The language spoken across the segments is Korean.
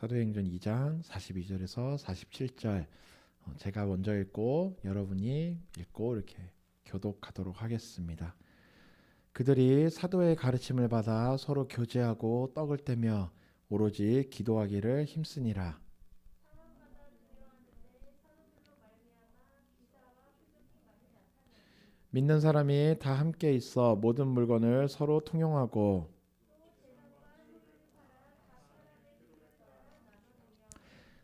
사도행전 2장 42절에서 47절 제가 먼저 읽고 여러분이 읽고 이렇게 교독하도록 하겠습니다. 그들이 사도의 가르침을 받아 서로 교제하고 떡을 떼며 오로지 기도하기를 힘쓰니라. 믿는 사람이 다 함께 있어 모든 물건을 서로 통용하고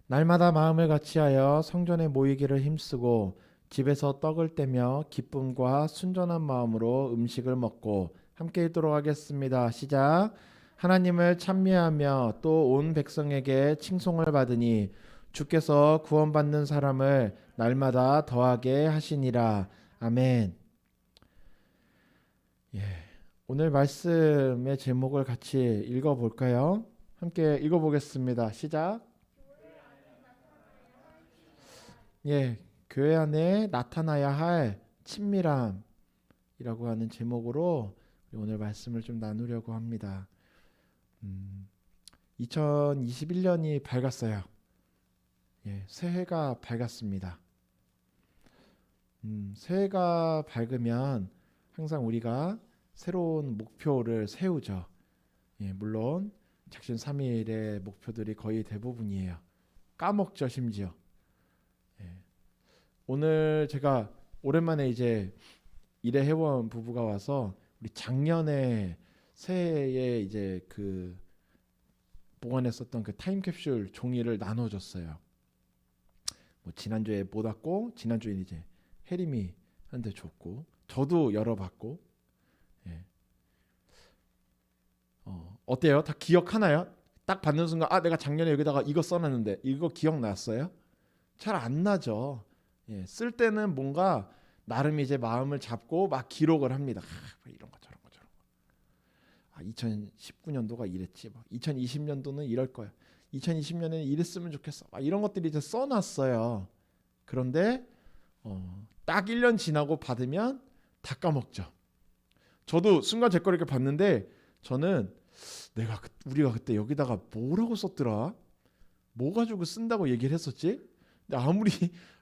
날마다 마음을 같이하여 성전에 모이기를 힘쓰고 집에서 떡을 떼며 기쁨과 순전한 마음으로 음식을 먹고 함께 있도록 하겠습니다. 시작. 하나님을 찬미하며 또 온 백성에게 칭송을 받으니 주께서 구원받는 사람을 날마다 더하게 하시니라. 아멘. 오늘 말씀의 제목을 같이 읽어볼까요? 함께 읽어보겠습니다. 시작. 교회 안에 나타나야 할 친밀함이라고 하는 제목으로 오늘 말씀을 좀 나누려고 합니다. 2021년이 밝았어요. 새해가 밝았습니다. 새해가 밝으면 항상 우리가 새로운 목표를 세우죠. 물론 작심 3일의 목표들이 거의 대부분이에요. 까먹죠, 심지어. 오늘 제가 오랜만에 이제 일에 해원 부부가 와서 우리 작년에 새해에 이제 그 보관했었던 그 타임캡슐 종이를 나눠줬어요. 지난주에 못 왔고 지난주에 이제 혜림이 한테 줬고 저도 열어봤고 어때요? 다 기억하나요? 딱 받는 순간 내가 작년에 여기다가 이거 써놨는데 이거 기억났어요? 잘 안 나죠. 쓸 때는 뭔가 나름 이제 마음을 잡고 막 기록을 합니다. 이런 거 저런 거 저런 거. 2019년도가 이랬지. 2020년도는 이럴 거야. 2020년에는 이랬으면 좋겠어. 이런 것들이 이제 써놨어요. 그런데 딱 1년 지나고 받으면 다 까먹죠. 저도 순간 제 거 이렇게 봤는데 저는 우리가 그때 여기다가 뭐라고 썼더라? 뭐 가지고 쓴다고 얘기를 했었지?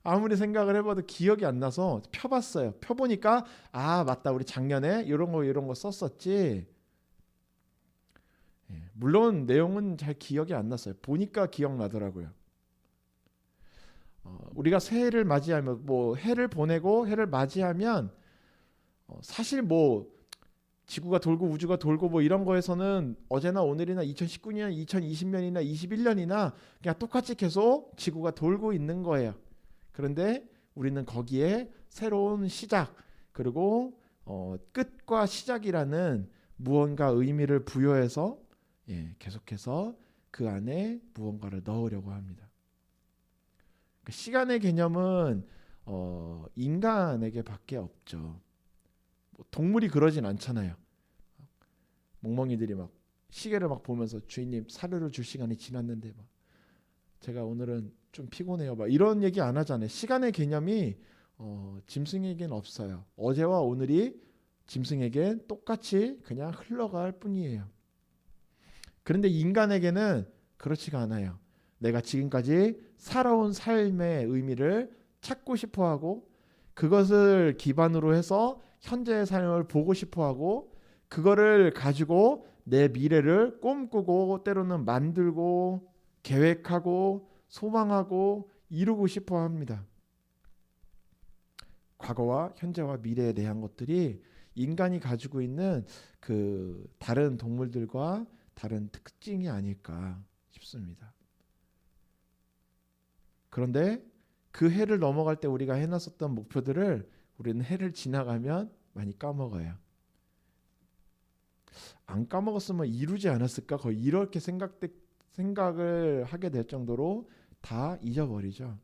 아무리 생각을 해봐도 기억이 안 나서 펴봤어요. 펴보니까 맞다, 우리 작년에 이런 거 썼었지. 물론 내용은 잘 기억이 안 났어요. 보니까 기억나더라고요. 우리가 새해를 맞이하면 해를 보내고 해를 맞이하면 사실 지구가 돌고 우주가 돌고 이런 거에서는 어제나 오늘이나 2019년, 2020년이나 21년이나 그냥 똑같이 계속 지구가 돌고 있는 거예요. 그런데 우리는 거기에 새로운 시작 그리고 끝과 시작이라는 무언가 의미를 부여해서 계속해서 그 안에 무언가를 넣으려고 합니다. 시간의 개념은 인간에게 밖에 없죠. 동물이 그러진 않잖아요. 멍멍이들이 막 시계를 막 보면서 주인님 사료를 줄 시간이 지났는데 제가 오늘은 좀 피곤해요. 이런 얘기 안 하잖아요. 시간의 개념이 짐승에겐 없어요. 어제와 오늘이 짐승에겐 똑같이 그냥 흘러갈 뿐이에요. 그런데 인간에게는 그렇지가 않아요. 내가 지금까지 살아온 삶의 의미를 찾고 싶어하고 그것을 기반으로 해서 현재의 삶을 보고 싶어하고 그거를 가지고 내 미래를 꿈꾸고 때로는 만들고 계획하고 소망하고 이루고 싶어합니다. 과거와 현재와 미래에 대한 것들이 인간이 가지고 있는 그 다른 동물들과 다른 특징이 아닐까 싶습니다. 그런데 그 해를 넘어갈 때 우리가 해놨었던 목표들을 우리는 해를 지나가면 많이 까먹어요. 안 까먹었으면 이루지 않았을까? 거의 이렇게 생각을 하게 될 정도로 다 잊어버리죠.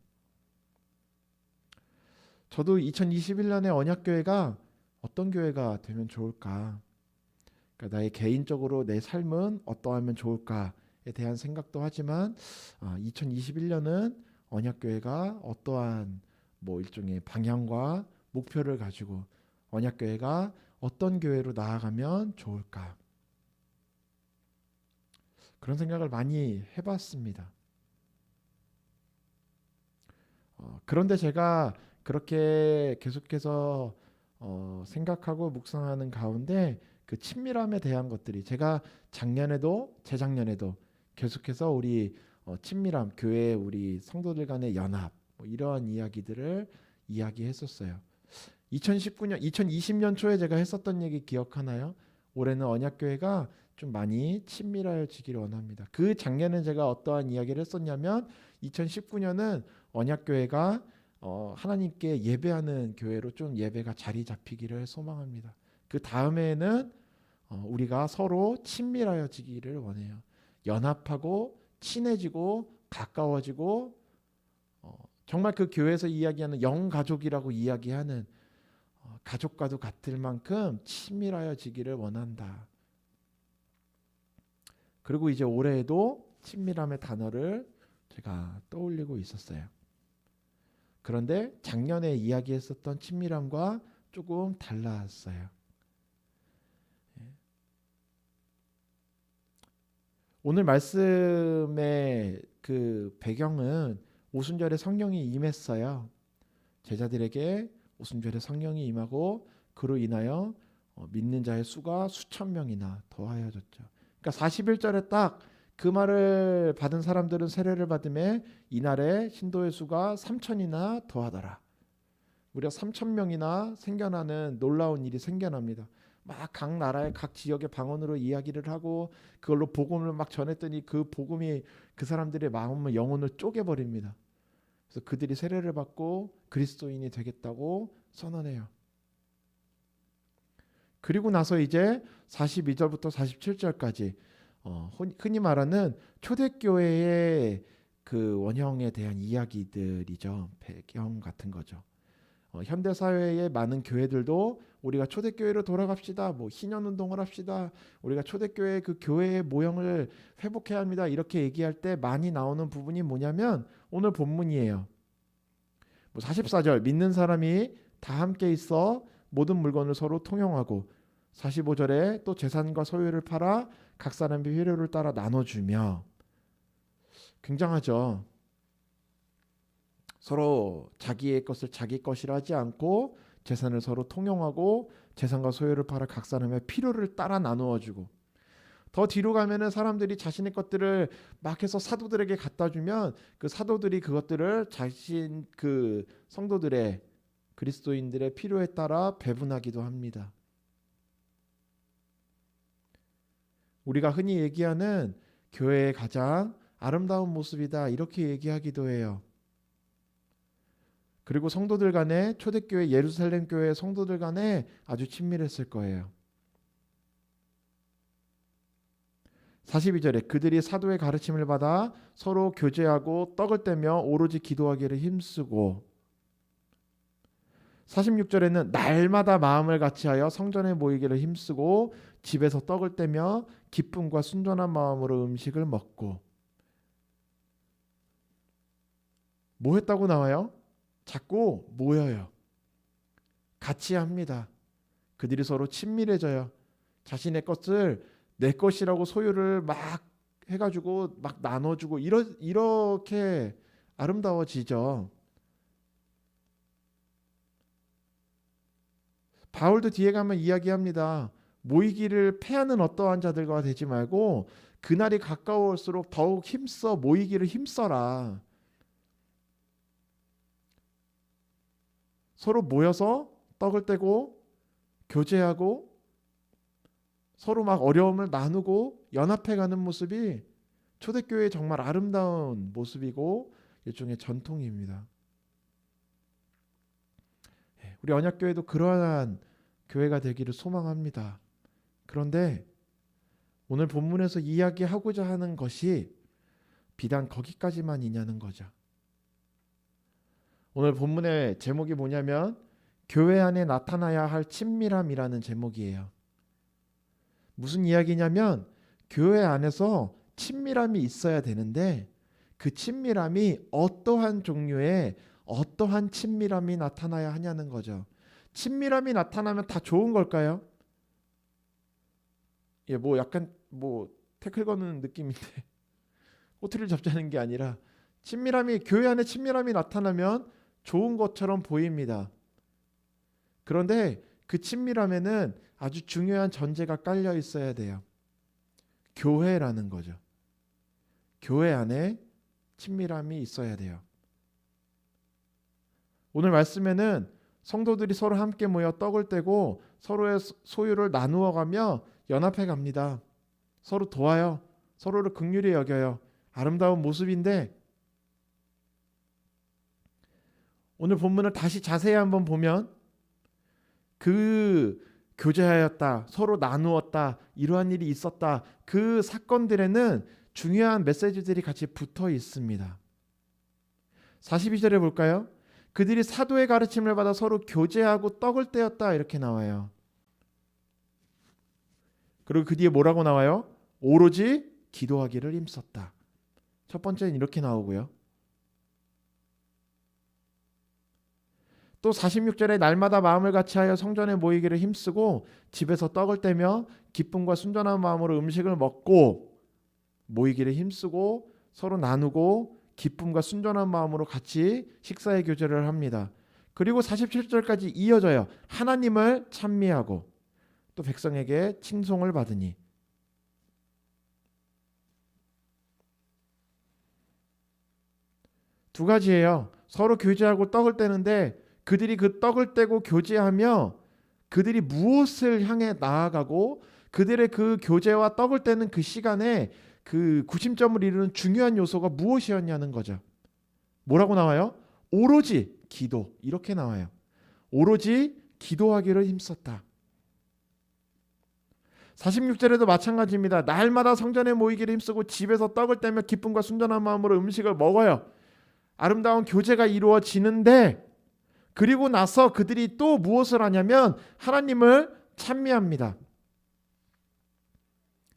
저도 2021년에 언약교회가 어떤 교회가 되면 좋을까? 그러니까 나의 개인적으로 내 삶은 어떠하면 좋을까에 대한 생각도 하지만 2021년은 언약교회가 어떠한 일종의 방향과 목표를 가지고 언약교회가 어떤 교회로 나아가면 좋을까? 그런 생각을 많이 해봤습니다. 그런데 제가 그렇게 계속해서 생각하고 묵상하는 가운데 그 친밀함에 대한 것들이 제가 작년에도 재작년에도 계속해서 우리 친밀함, 교회 우리 성도들 간의 연합 뭐 이러한 이야기들을 이야기했었어요. 2019년, 2020년 초에 제가 했었던 얘기 기억하나요? 올해는 언약교회가 좀 많이 친밀해지기를 원합니다. 그 작년에 제가 어떠한 이야기를 했었냐면 2019년은 언약교회가 하나님께 예배하는 교회로 좀 예배가 자리 잡히기를 소망합니다. 그 다음에는 우리가 서로 친밀하여지기를 원해요. 연합하고 친해지고 가까워지고 정말 그 교회에서 이야기하는 영가족이라고 이야기하는 가족과도 같을 만큼 친밀하여지기를 원한다. 그리고 이제 올해에도 친밀함의 단어를 제가 떠올리고 있었어요. 그런데 작년에 이야기했었던 친밀함과 조금 달랐어요. 오늘 말씀의 그 배경은 오순절에 성령이 임했어요. 제자들에게 오순절에 성령이 임하고 그로 인하여 믿는 자의 수가 수천 명이나 더하여졌죠. 그러니까 41절에 딱 그 말을 받은 사람들은 세례를 받음에 이날에 신도의 수가 3천이나 더하더라. 무려 3천 명이나 생겨나는 놀라운 일이 생겨납니다. 막 각 나라의 각 지역의 방언으로 이야기를 하고 그걸로 복음을 막 전했더니 그 복음이 그 사람들의 마음을 영혼을 쪼개버립니다. 그래서 그들이 세례를 받고 그리스도인이 되겠다고 선언해요. 그리고 나서 이제 42절부터 47절까지 흔히 말하는 초대교회의 그 원형에 대한 이야기들이죠. 배경 같은 거죠. 현대 사회의 많은 교회들도 우리가 초대교회로 돌아갑시다. 뭐 희년운동을 합시다. 우리가 초대교회 그 교회의 모형을 회복해야 합니다. 이렇게 얘기할 때 많이 나오는 부분이 뭐냐면 오늘 본문이에요. 44절 믿는 사람이 다 함께 있어 모든 물건을 서로 통용하고 45절에 또 재산과 소유를 팔아 각 사람의 필요를 따라 나눠주며 굉장하죠. 서로 자기의 것을 자기 것이라 하지 않고 재산을 서로 통용하고 재산과 소유를 팔아 각 사람의 필요를 따라 나누어주고 더 뒤로 가면은 사람들이 자신의 것들을 막 해서 사도들에게 갖다 주면 그 사도들이 그것들을 자신 그 성도들의 그리스도인들의 필요에 따라 배분하기도 합니다. 우리가 흔히 얘기하는 교회의 가장 아름다운 모습이다 이렇게 얘기하기도 해요. 그리고 성도들 간에 초대교회 예루살렘 교회 성도들 간에 아주 친밀했을 거예요. 42절에 그들이 사도의 가르침을 받아 서로 교제하고 떡을 떼며 오로지 기도하기를 힘쓰고 46절에는 날마다 마음을 같이하여 성전에 모이기를 힘쓰고 집에서 떡을 떼며 기쁨과 순전한 마음으로 음식을 먹고 뭐 했다고 나와요? 자꾸 모여요. 같이 합니다. 그들이 서로 친밀해져요. 자신의 것을 내 것이라고 소유를 막 해가지고 막 나눠주고 이렇게 아름다워지죠. 바울도 뒤에 가면 이야기합니다. 모이기를 패하는 어떠한 자들과 되지 말고 그날이 가까울수록 더욱 힘써 모이기를 힘써라. 서로 모여서 떡을 떼고 교제하고 서로 막 어려움을 나누고 연합해가는 모습이 초대교회의 정말 아름다운 모습이고 일종의 전통입니다. 우리 언약교회도 그러한 교회가 되기를 소망합니다. 그런데 오늘 본문에서 이야기하고자 하는 것이 비단 거기까지만이냐는 거죠. 오늘 본문의 제목이 뭐냐면 교회 안에 나타나야 할 친밀함이라는 제목이에요. 무슨 이야기냐면 교회 안에서 친밀함이 있어야 되는데 그 친밀함이 어떠한 종류의 어떠한 친밀함이 나타나야 하냐는 거죠. 친밀함이 나타나면 다 좋은 걸까요? 예, 뭐 약간 뭐 태클 거는 느낌인데 꼬투리를 잡자는 게 아니라 교회 안에 친밀함이 나타나면 좋은 것처럼 보입니다. 그런데 그 친밀함에는 아주 중요한 전제가 깔려 있어야 돼요. 교회라는 거죠. 교회 안에 친밀함이 있어야 돼요. 오늘 말씀에는 성도들이 서로 함께 모여 떡을 떼고 서로의 소유를 나누어 가며 연합해 갑니다. 서로 도와요. 서로를 긍휼히 여겨요. 아름다운 모습인데 오늘 본문을 다시 자세히 한번 보면 그 교제하였다, 서로 나누었다, 이러한 일이 있었다, 그 사건들에는 중요한 메시지들이 같이 붙어 있습니다. 42절에 볼까요? 그들이 사도의 가르침을 받아 서로 교제하고 떡을 떼었다, 이렇게 나와요. 그리고 그 뒤에 뭐라고 나와요? 오로지 기도하기를 힘썼다. 첫 번째는 이렇게 나오고요. 또 46절에 날마다 마음을 같이하여 성전에 모이기를 힘쓰고 집에서 떡을 떼며 기쁨과 순전한 마음으로 음식을 먹고, 모이기를 힘쓰고 서로 나누고 기쁨과 순전한 마음으로 같이 식사의 교제를 합니다. 그리고 47절까지 이어져요. 하나님을 찬미하고 또 백성에게 칭송을 받으니. 두 가지예요. 서로 교제하고 떡을 떼는데 그들이 그 떡을 떼고 교제하며 그들이 무엇을 향해 나아가고 그들의 그 교제와 떡을 떼는 그 시간에 그 구심점을 이루는 중요한 요소가 무엇이었냐는 거죠. 뭐라고 나와요? 오로지 기도, 이렇게 나와요. 오로지 기도하기를 힘썼다. 46절에도 마찬가지입니다. 날마다 성전에 모이기를 힘쓰고 집에서 떡을 떼며 기쁨과 순전한 마음으로 음식을 먹어요. 아름다운 교제가 이루어지는데 그리고 나서 그들이 또 무엇을 하냐면 하나님을 찬미합니다.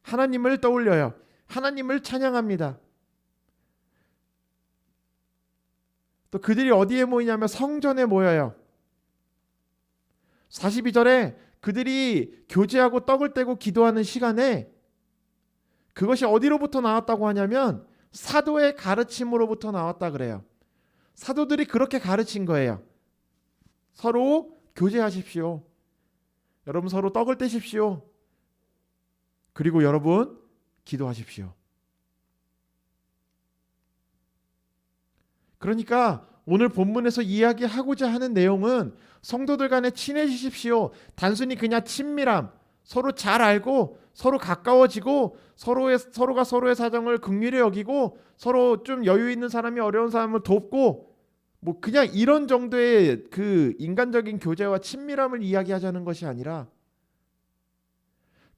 하나님을 떠올려요. 하나님을 찬양합니다. 또 그들이 어디에 모이냐면 성전에 모여요. 42절에 그들이 교제하고 떡을 떼고 기도하는 시간에 그것이 어디로부터 나왔다고 하냐면 사도의 가르침으로부터 나왔다 그래요. 사도들이 그렇게 가르친 거예요. 서로 교제하십시오. 여러분 서로 떡을 떼십시오. 그리고 여러분 기도하십시오. 그러니까 오늘 본문에서 이야기하고자 하는 내용은 성도들 간에 친해지십시오. 단순히 그냥 친밀함, 서로 잘 알고 서로 가까워지고 서로가 서로의 사정을 긍휼히 여기고 서로 좀 여유 있는 사람이 어려운 사람을 돕고 뭐 그냥 이런 정도의 그 인간적인 교제와 친밀함을 이야기하자는 것이 아니라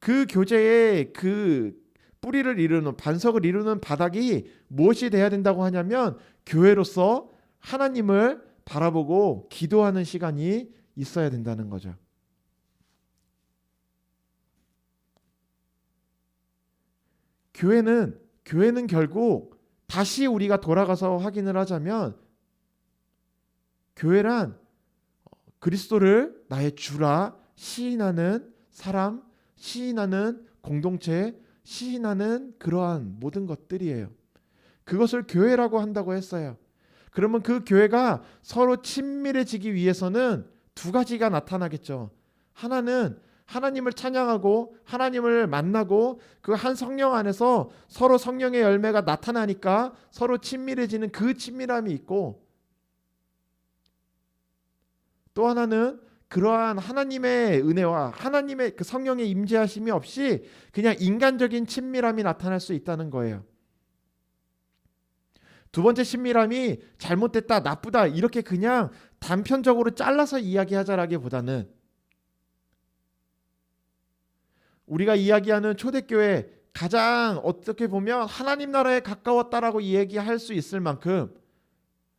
그 교제의 그 뿌리를 이루는 반석을 이루는 바닥이 무엇이 돼야 된다고 하냐면 교회로서 하나님을 바라보고 기도하는 시간이 있어야 된다는 거죠. 교회는 결국 다시 우리가 돌아가서 확인을 하자면 교회란 그리스도를 나의 주라 시인하는 사람, 시인하는 공동체, 시인하는 그러한 모든 것들이에요. 그것을 교회라고 한다고 했어요. 그러면 그 교회가 서로 친밀해지기 위해서는 두 가지가 나타나겠죠. 하나는 하나님을 찬양하고 하나님을 만나고 그 한 성령 안에서 서로 성령의 열매가 나타나니까 서로 친밀해지는 그 친밀함이 있고, 또 하나는 그러한 하나님의 은혜와 하나님의 그 성령의 임재하심이 없이 그냥 인간적인 친밀함이 나타날 수 있다는 거예요. 두 번째 친밀함이 잘못됐다, 나쁘다 이렇게 그냥 단편적으로 잘라서 이야기하자라기보다는 우리가 이야기하는 초대교회 가장 어떻게 보면 하나님 나라에 가까웠다라고 이야기할 수 있을 만큼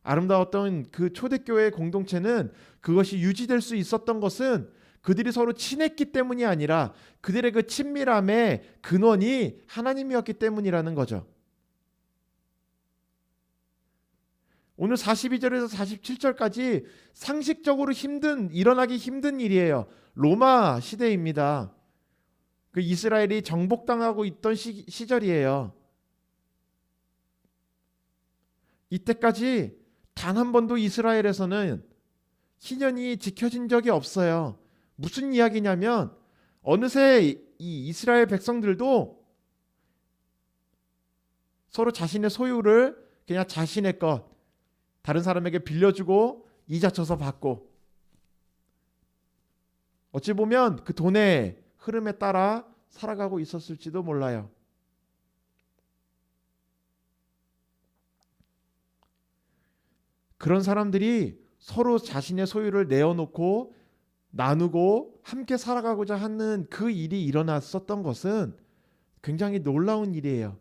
아름다웠던 그 초대교회의 공동체는 그것이 유지될 수 있었던 것은 그들이 서로 친했기 때문이 아니라 그들의 그 친밀함의 근원이 하나님이었기 때문이라는 거죠. 오늘 42절에서 47절까지 상식적으로 일어나기 힘든 일이에요. 로마 시대입니다. 그 이스라엘이 정복당하고 있던 시절이에요. 이때까지 단 한 번도 이스라엘에서는 희년이 지켜진 적이 없어요. 무슨 이야기냐면 어느새 이 이스라엘 백성들도 서로 자신의 소유를 그냥 자신의 것 다른 사람에게 빌려주고 이자 쳐서 받고, 어찌 보면 그 돈의 흐름에 따라 살아가고 있었을지도 몰라요. 그런 사람들이 서로 자신의 소유를 내어놓고 나누고 함께 살아가고자 하는 그 일이 일어났었던 것은 굉장히 놀라운 일이에요.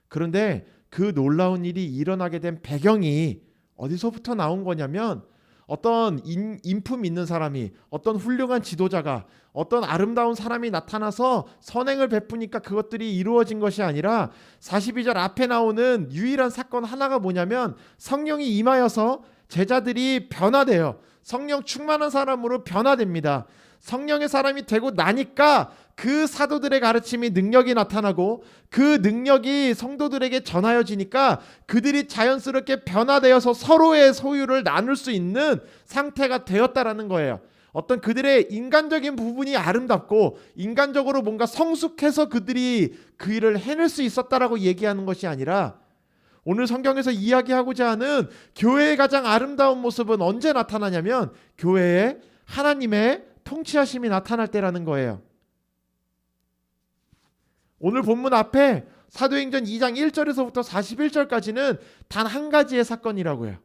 그런데 그 놀라운 일이 일어나게 된 배경이 어디서부터 나온 거냐면, 어떤 인품 있는 사람이, 어떤 훌륭한 지도자가, 어떤 아름다운 사람이 나타나서 선행을 베푸니까 그것들이 이루어진 것이 아니라 42절 앞에 나오는 유일한 사건 하나가 뭐냐면 성령이 임하여서 제자들이 변화돼요. 성령 충만한 사람으로 변화됩니다. 성령의 사람이 되고 나니까 그 사도들의 가르침이 능력이 나타나고 그 능력이 성도들에게 전하여지니까 그들이 자연스럽게 변화되어서 서로의 소유를 나눌 수 있는 상태가 되었다라는 거예요. 어떤 그들의 인간적인 부분이 아름답고 인간적으로 뭔가 성숙해서 그들이 그 일을 해낼 수 있었다라고 얘기하는 것이 아니라, 오늘 성경에서 이야기하고자 하는 교회의 가장 아름다운 모습은 언제 나타나냐면 교회에 하나님의 통치하심이 나타날 때라는 거예요. 오늘 본문 앞에 사도행전 2장 1절에서부터 41절까지는 단 한 가지의 사건이라고요.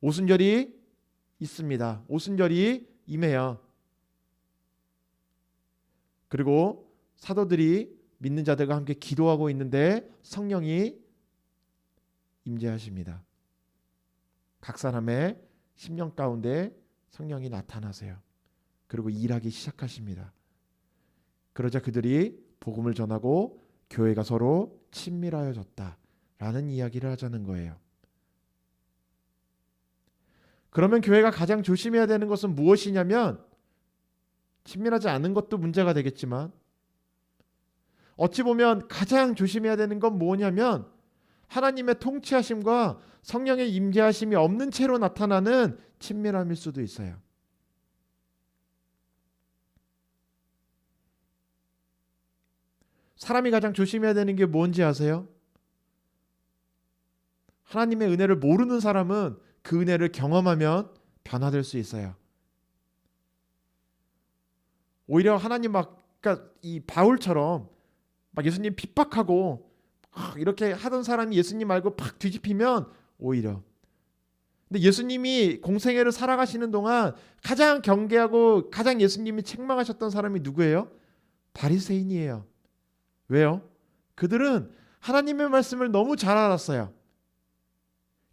오순절이 있습니다. 오순절이 임해요. 그리고 사도들이 믿는 자들과 함께 기도하고 있는데 성령이 임재하십니다. 각 사람의 심령 가운데 성령이 나타나세요. 그리고 일하기 시작하십니다. 그러자 그들이 복음을 전하고 교회가 서로 친밀하여졌다라는 이야기를 하자는 거예요. 그러면 교회가 가장 조심해야 되는 것은 무엇이냐면, 친밀하지 않은 것도 문제가 되겠지만 어찌 보면 가장 조심해야 되는 건 뭐냐면 하나님의 통치하심과 성령의 임재하심이 없는 채로 나타나는 친밀함일 수도 있어요. 사람이 가장 조심해야 되는 게 뭔지 아세요? 하나님의 은혜를 모르는 사람은 그 은혜를 경험하면 변화될 수 있어요. 오히려 하나님 그러니까 이 바울처럼 예수님 핍박하고 이렇게 하던 사람이 예수님 말고 팍 뒤집히면 오히려. 근데 예수님이 공생애를 살아가시는 동안 가장 경계하고 가장 예수님이 책망하셨던 사람이 누구예요? 바리새인이에요. 왜요? 그들은 하나님의 말씀을 너무 잘 알았어요.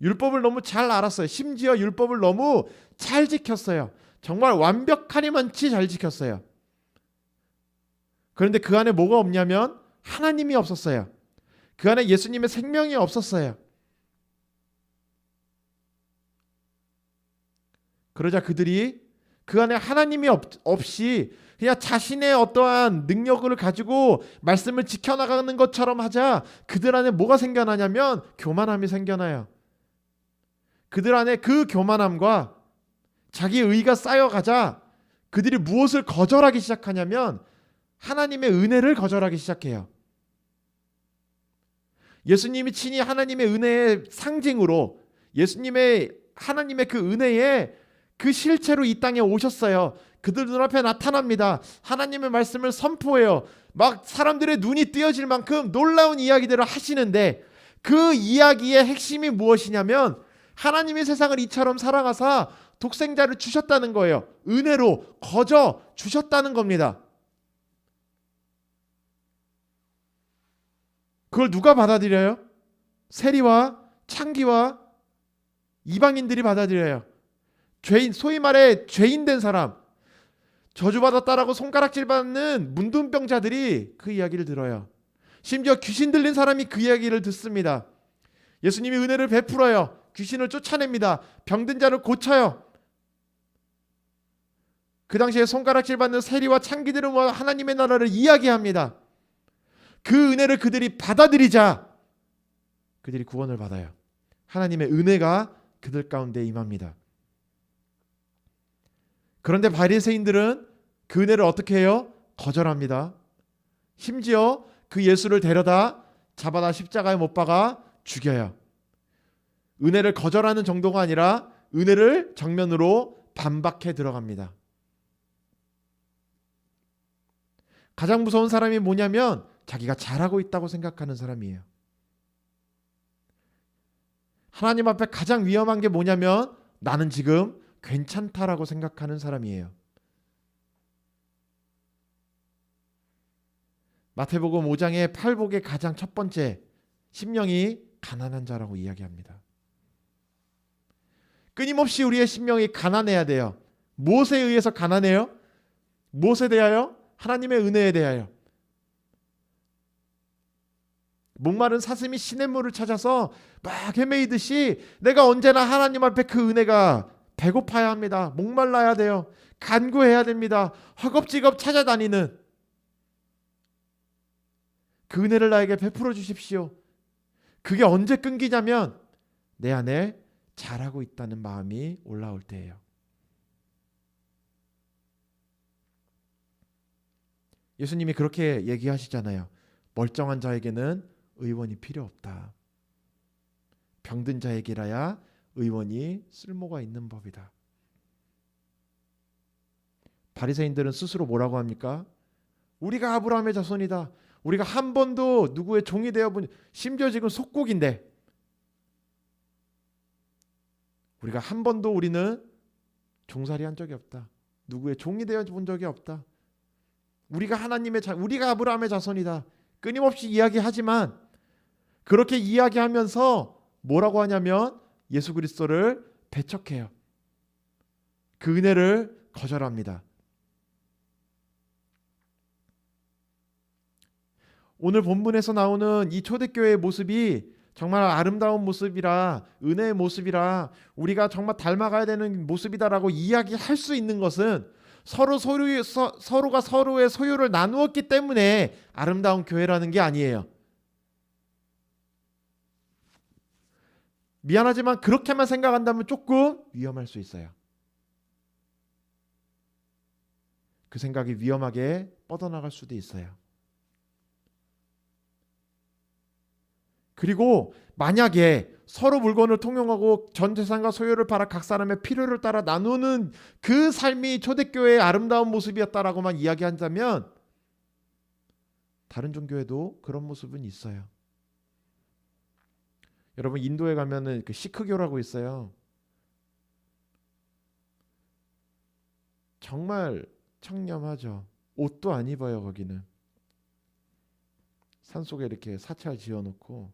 율법을 너무 잘 알았어요. 심지어 율법을 너무 잘 지켰어요. 정말 완벽하리만치 잘 지켰어요. 그런데 그 안에 뭐가 없냐면 하나님이 없었어요. 그 안에 예수님의 생명이 없었어요. 그러자 그들이 그 안에 하나님이 없이 그냥 자신의 어떠한 능력을 가지고 말씀을 지켜나가는 것처럼 하자 그들 안에 뭐가 생겨나냐면 교만함이 생겨나요. 그들 안에 그 교만함과 자기 의가 쌓여가자 그들이 무엇을 거절하기 시작하냐면 하나님의 은혜를 거절하기 시작해요. 예수님이 친히 하나님의 은혜의 상징으로 하나님의 그 은혜의 그 실체로 이 땅에 오셨어요. 그들 눈앞에 나타납니다. 하나님의 말씀을 선포해요. 막 사람들의 눈이 뜨여질 만큼 놀라운 이야기들을 하시는데 그 이야기의 핵심이 무엇이냐면 하나님이 세상을 이처럼 사랑하사 독생자를 주셨다는 거예요. 은혜로 거저 주셨다는 겁니다. 그걸 누가 받아들여요? 세리와 창기와 이방인들이 받아들여요. 죄인, 소위 말해 죄인된 사람, 저주받았다라고 손가락질 받는 문둥병자들이 그 이야기를 들어요. 심지어 귀신 들린 사람이 그 이야기를 듣습니다. 예수님이 은혜를 베풀어요. 귀신을 쫓아냅니다. 병든 자를 고쳐요. 그 당시에 손가락질 받는 세리와 창기들은 하나님의 나라를 이야기합니다. 그 은혜를 그들이 받아들이자 그들이 구원을 받아요. 하나님의 은혜가 그들 가운데 임합니다. 그런데 바리새인들은 그 은혜를 어떻게 해요? 거절합니다. 심지어 그 예수를 데려다 잡아다 십자가에 못 박아 죽여요. 은혜를 거절하는 정도가 아니라 은혜를 정면으로 반박해 들어갑니다. 가장 무서운 사람이 뭐냐면 자기가 잘하고 있다고 생각하는 사람이에요. 하나님 앞에 가장 위험한 게 뭐냐면 나는 지금 괜찮다라고 생각하는 사람이에요. 마태복음 5장의 팔복의 가장 첫 번째, 심령이 가난한 자라고 이야기합니다. 끊임없이 우리의 심령이 가난해야 돼요. 무엇에 의해서 가난해요? 무엇에 대하여? 하나님의 은혜에 대하여. 목마른 사슴이 시냇물을 찾아서 막 헤매이듯이 내가 언제나 하나님 앞에 그 은혜가 배고파야 합니다. 목말라야 돼요. 간구해야 됩니다. 허겁지겁 찾아다니는 그 은혜를 나에게 베풀어 주십시오. 그게 언제 끊기냐면 내 안에 잘하고 있다는 마음이 올라올 때예요. 예수님이 그렇게 얘기하시잖아요. 멀쩡한 자에게는 의원이 필요 없다. 병든 자에게라야 의원이 쓸모가 있는 법이다. 바리새인들은 스스로 뭐라고 합니까? 우리가 아브라함의 자손이다. 우리가 한 번도 누구의 종이 되어본, 심지어 지금 속국인데 우리가 한 번도 우리는 종살이한 적이 없다. 누구의 종이 되어 본 적이 없다. 우리가 우리가 아브라함의 자손이다. 끊임없이 이야기하지만 그렇게 이야기하면서 뭐라고 하냐면 예수 그리스도를 배척해요. 그 은혜를 거절합니다. 오늘 본문에서 나오는 이 초대교회의 모습이 정말 아름다운 모습이라, 은혜의 모습이라, 우리가 정말 닮아가야 되는 모습이다라고 이야기할 수 있는 것은 서로가 서로의 소유를 나누었기 때문에 아름다운 교회라는 게 아니에요. 미안하지만 그렇게만 생각한다면 조금 위험할 수 있어요. 그 생각이 위험하게 뻗어나갈 수도 있어요. 그리고 만약에 서로 물건을 통용하고 전 재산과 소유를 팔아 각 사람의 필요를 따라 나누는 그 삶이 초대교회의 아름다운 모습이었다라고만 이야기한다면 다른 종교에도 그런 모습은 있어요. 여러분 인도에 가면은 그 시크교라고 있어요. 정말 청렴하죠. 옷도 안 입어요. 거기는 산속에 이렇게 사찰 지어놓고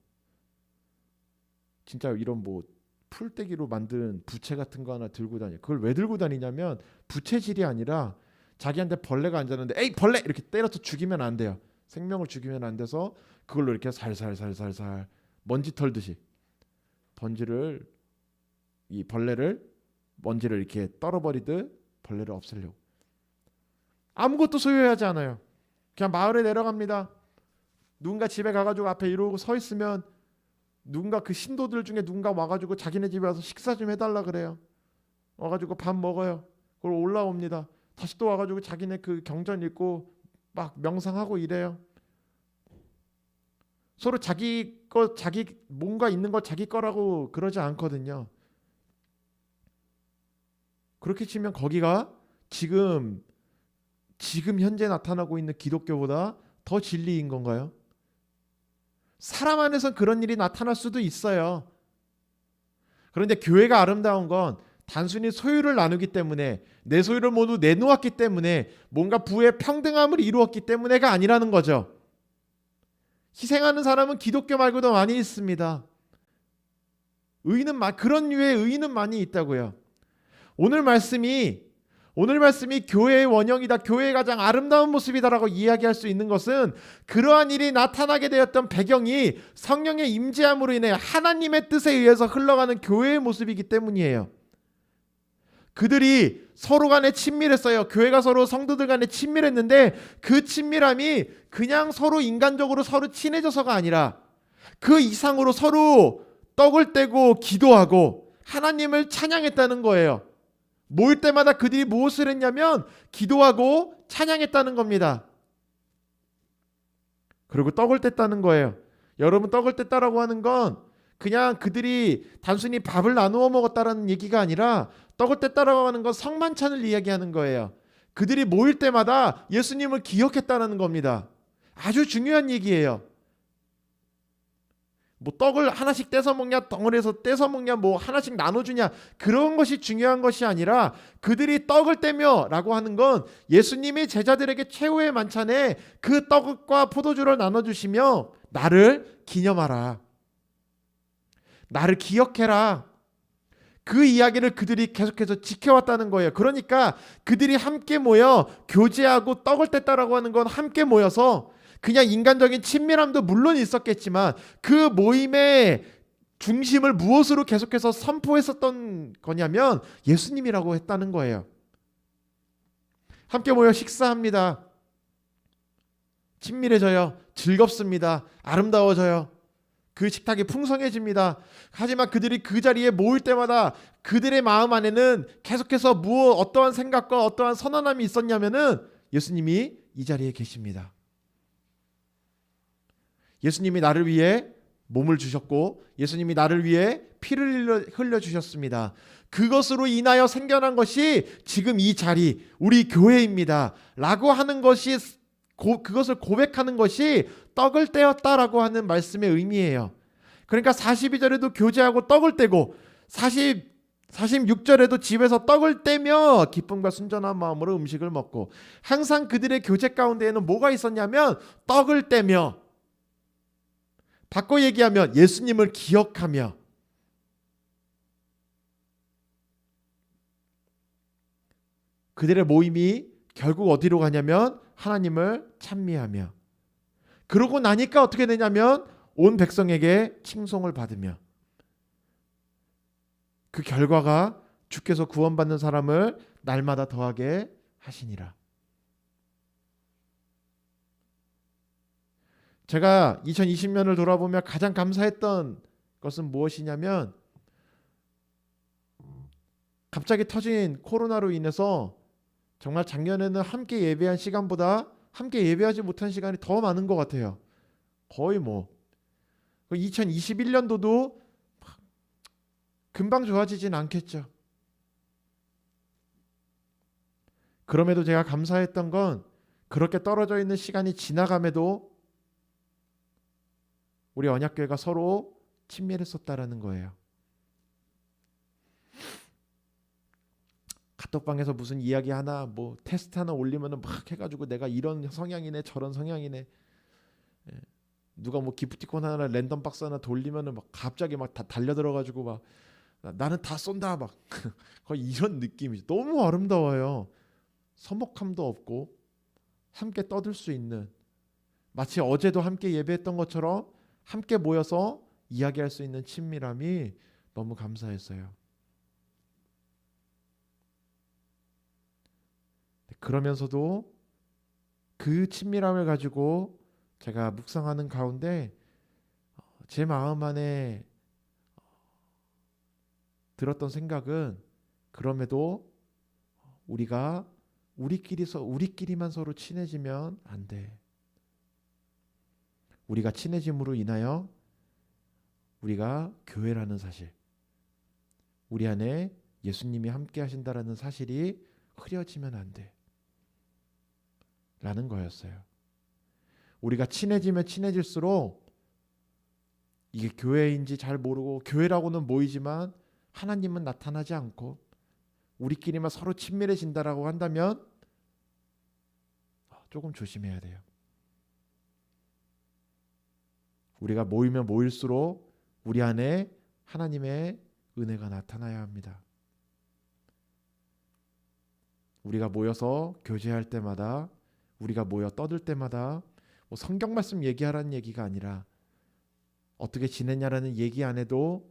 진짜 이런 뭐 풀떼기로 만든 부채 같은 거 하나 들고 다녀. 그걸 왜 들고 다니냐면 부채질이 아니라 자기한테 벌레가 앉았는데 에이 벌레 이렇게 때려서 죽이면 안 돼요. 생명을 죽이면 안 돼서 그걸로 이렇게 살살살살살 먼지 털듯이 벌레를 먼지를 이렇게 떨어버리듯 벌레를 없애려고. 아무것도 소유하지 않아요. 그냥 마을에 내려갑니다. 누군가 집에 가가지고 앞에 이러고 서 있으면 누군가 그 신도들 중에 누군가 와가지고 자기네 집에 와서 식사 좀 해달라 그래요. 와가지고 밥 먹어요. 그걸 올라옵니다. 다시 또 와가지고 자기네 그 경전 읽고 막 명상하고 이래요. 서로 자기 뭔가 있는 거 자기 거라고 그러지 않거든요. 그렇게 치면 거기가 지금 현재 나타나고 있는 기독교보다 더 진리인 건가요? 사람 안에서 그런 일이 나타날 수도 있어요. 그런데 교회가 아름다운 건 단순히 소유를 나누기 때문에 내 소유를 모두 내놓았기 때문에 뭔가 부의 평등함을 이루었기 때문에가 아니라는 거죠. 희생하는 사람은 기독교 말고도 많이 있습니다. 그런 류의 의인은 많이 있다고요. 오늘 말씀이 교회의 원형이다, 교회의 가장 아름다운 모습이다라고 이야기할 수 있는 것은 그러한 일이 나타나게 되었던 배경이 성령의 임재함으로 인해 하나님의 뜻에 의해서 흘러가는 교회의 모습이기 때문이에요. 그들이 서로 간에 친밀했어요. 교회가 서로 성도들 간에 친밀했는데 그 친밀함이 그냥 서로 인간적으로 서로 친해져서가 아니라 그 이상으로 서로 떡을 떼고 기도하고 하나님을 찬양했다는 거예요. 모일 때마다 그들이 무엇을 했냐면 기도하고 찬양했다는 겁니다. 그리고 떡을 뗐다는 거예요. 여러분, 떡을 뗐다라고 하는 건 그냥 그들이 단순히 밥을 나누어 먹었다라는 얘기가 아니라, 떡을 뗐다라고 하는 건 성만찬을 이야기하는 거예요. 그들이 모일 때마다 예수님을 기억했다는 겁니다. 아주 중요한 얘기예요. 뭐 떡을 하나씩 떼서 먹냐, 덩어리에서 떼서 먹냐, 뭐 하나씩 나눠주냐, 그런 것이 중요한 것이 아니라, 그들이 떡을 떼며 라고 하는 건 예수님이 제자들에게 최후의 만찬에 그 떡과 포도주를 나눠주시며 나를 기념하라, 나를 기억해라, 그 이야기를 그들이 계속해서 지켜왔다는 거예요. 그러니까 그들이 함께 모여 교제하고 떡을 뗐다라고 하는 건 함께 모여서 그냥 인간적인 친밀함도 물론 있었겠지만, 그 모임의 중심을 무엇으로 계속해서 선포했었던 거냐면 예수님이라고 했다는 거예요. 함께 모여 식사합니다. 친밀해져요. 즐겁습니다. 아름다워져요. 그 식탁이 풍성해집니다. 하지만 그들이 그 자리에 모일 때마다 그들의 마음 안에는 계속해서 어떠한 생각과 어떠한 선언함이 있었냐면은 예수님이 이 자리에 계십니다. 예수님이 나를 위해 몸을 주셨고 예수님이 나를 위해 피를 흘려주셨습니다. 그것으로 인하여 생겨난 것이 지금 이 자리, 우리 교회입니다 라고 하는 것이, 그것을 고백하는 것이 떡을 떼었다라고 하는 말씀의 의미예요. 그러니까 42절에도 교제하고 떡을 떼고 46절에도 집에서 떡을 떼며 기쁨과 순전한 마음으로 음식을 먹고, 항상 그들의 교제 가운데에는 뭐가 있었냐면 떡을 떼며, 바꿔 얘기하면 예수님을 기억하며, 그들의 모임이 결국 어디로 가냐면 하나님을 찬미하며, 그러고 나니까 어떻게 되냐면 온 백성에게 칭송을 받으며, 그 결과가 주께서 구원받는 사람을 날마다 더하게 하시니라. 제가 2020년을 돌아보며 가장 감사했던 것은 무엇이냐면, 갑자기 터진 코로나로 인해서 정말 작년에는 함께 예배한 시간보다 함께 예배하지 못한 시간이 더 많은 것 같아요. 거의 2021년도도 금방 좋아지진 않겠죠. 그럼에도 제가 감사했던 건, 그렇게 떨어져 있는 시간이 지나감에도 우리 언약교회가 서로 친밀했었다라는 거예요. 카톡방에서 무슨 이야기 하나, 뭐 테스트 하나 올리면은 막 해가지고 내가 이런 성향이네 저런 성향이네, 누가 뭐 기프티콘 하나 랜덤 박스 하나 돌리면은 막 갑자기 막 다 달려들어가지고 막 나는 다 쏜다 막 거의 이런 느낌이죠. 너무 아름다워요. 서먹함도 없고 함께 떠들 수 있는, 마치 어제도 함께 예배했던 것처럼 함께 모여서 이야기할 수 있는 친밀함이 너무 감사했어요. 그러면서도 그 친밀함을 가지고 제가 묵상하는 가운데 제 마음 안에 들었던 생각은, 그럼에도 우리가 우리끼리만 서로 친해지면 안 돼. 우리가 친해짐으로 인하여 우리가 교회라는 사실, 우리 안에 예수님이 함께 하신다라는 사실이 흐려지면 안 돼 라는 거였어요. 우리가 친해지면 친해질수록 이게 교회인지 잘 모르고, 교회라고는 모이지만 하나님은 나타나지 않고 우리끼리만 서로 친밀해진다라고 한다면 조금 조심해야 돼요. 우리가 모이면 모일수록 우리 안에 하나님의 은혜가 나타나야 합니다. 우리가 모여서 교제할 때마다, 우리가 모여 떠들 때마다 뭐 성경 말씀 얘기하라는 얘기가 아니라, 어떻게 지냈냐라는 얘기 안 해도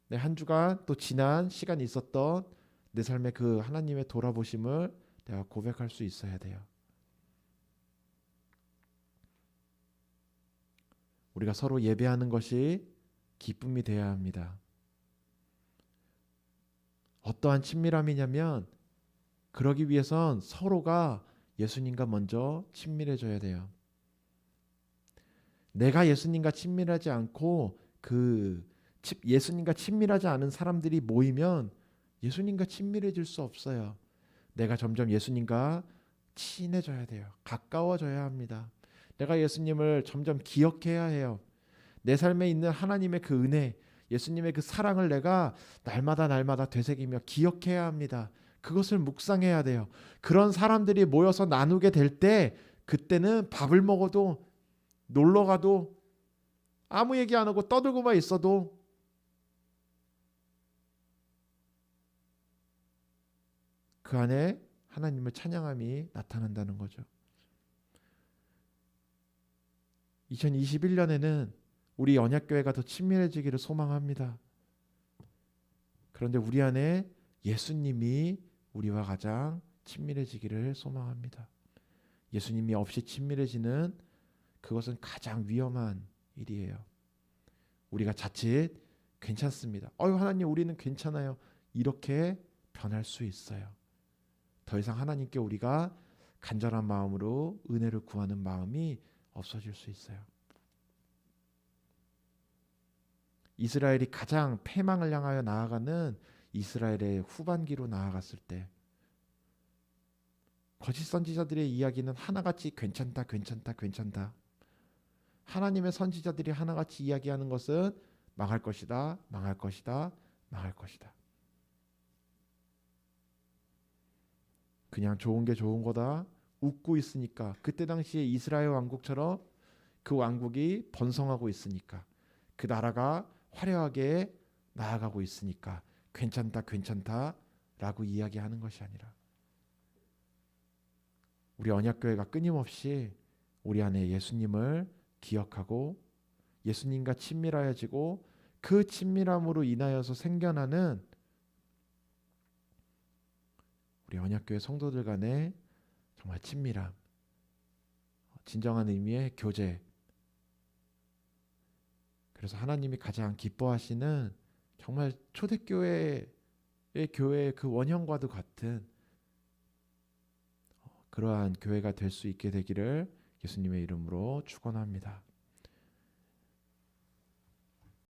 내 한 주간 또 지난 시간이 있었던 내 삶의 그 하나님의 돌아보심을 내가 고백할 수 있어야 돼요. 우리가 서로 예배하는 것이 기쁨이 되어야 합니다. 어떠한 친밀함이냐면 그러기 위해선 서로가 예수님과 먼저 친밀해져야 돼요. 내가 예수님과 친밀하지 않고 예수님과 친밀하지 않은 사람들이 모이면 예수님과 친밀해질 수 없어요. 내가 점점 예수님과 친해져야 돼요. 가까워져야 합니다. 내가 예수님을 점점 기억해야 해요. 내 삶에 있는 하나님의 그 은혜, 예수님의 그 사랑을 내가 날마다 되새기며 기억해야 합니다. 그것을 묵상해야 돼요. 그런 사람들이 모여서 나누게 될 때 그때는 밥을 먹어도 놀러 가도 아무 얘기 안 하고 떠들고만 있어도 그 안에 하나님을 찬양함이 나타난다는 거죠. 2021년에는 우리 언약교회가 더 친밀해지기를 소망합니다. 그런데 우리 안에 예수님이 우리와 가장 친밀해지기를 소망합니다. 예수님이 없이 친밀해지는 그것은 가장 위험한 일이에요. 우리가 자칫 괜찮습니다. 하나님 우리는 괜찮아요. 이렇게 변할 수 있어요. 더 이상 하나님께 우리가 간절한 마음으로 은혜를 구하는 마음이 없어질 수 있어요. 이스라엘이 가장 패망을 향하여 나아가는 이스라엘의 후반기로 나아갔을 때 거짓 선지자들의 이야기는 하나같이 괜찮다. 하나님의 선지자들이 하나같이 이야기하는 것은 망할 것이다. 그냥 좋은 게 좋은 거다. 웃고 있으니까. 그때 당시에 이스라엘 왕국처럼 그 왕국이 번성하고 있으니까. 그 나라가 화려하게 나아가고 있으니까 괜찮다 라고 이야기하는 것이 아니라 우리 언약교회가 끊임없이 우리 안에 예수님을 기억하고 예수님과 친밀하여지고 그 친밀함으로 인하여서 생겨나는 우리 언약교회 성도들 간의 정말 친밀함, 진정한 의미의 교제. 그래서 하나님이 가장 기뻐하시는 정말 초대교회의 교회의 그 원형과도 같은 그러한 교회가 될 수 있게 되기를 예수님의 이름으로 축원합니다.